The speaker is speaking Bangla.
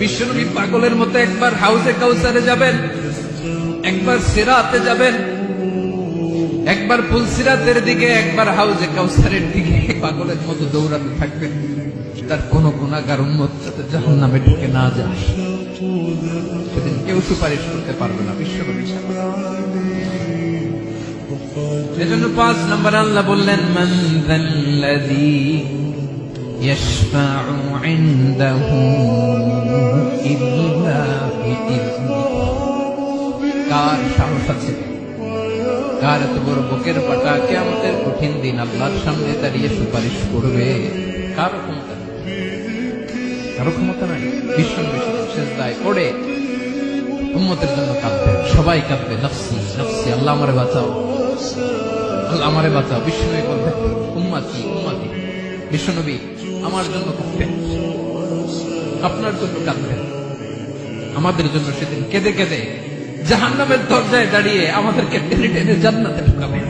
বিশ্বনবী পাগলের মতো একবার হাউজে কাউসারে যাবেন, একবার সিরাতে যাবেন, একবার পুলসিরাতের দিকে, একবার হাউজে কাউসারের দিকে পাগলের মতো দৌড়াতে থাকবেন। তার কোন গুনাহগার উম্মত যাতে জাহান্নামে ঢুকে না যায়, সেদিন কেউ সুপারিশ করতে পারবে না বিশ্বনবী ছাড়া। এজন্য 5 নম্বর আল্লাহ বললেন, মান যাল্লাযী ইয়াশফাউ ইনদাহু ইল্লা বিইযনিহি। কার সাহস আছে, কার এত বড় বুকের পাটা কিয়ামতের কঠিন দিন আল্লাহর সামনে দাঁড়িয়ে সুপারিশ করবে? কারো ক্ষমতা নেই, কারো ক্ষমতা নাই। বিশ্বনবী সিজদায় পড়ে উম্মতের জন্য কাঁদবেন, সবাই কাঁদবে, নফসি নফসি, আল্লাহ আমারে বাঁচাও, আল্লাহ আমারে বাঁচাও। বিশ্বনবী বলবেন, উম্মতি উম্মতি। বিশ্বনবী আমার জন্য কাঁদবেন, আপনার জন্য কাঁদবেন, আমাদের জন্য সেদিন কেঁদে কেঁদে জাহান্নামের দরজায় দাঁড়িয়ে আমাদেরকে টেনে টেনে জান্নাতে ঢুকাবেন।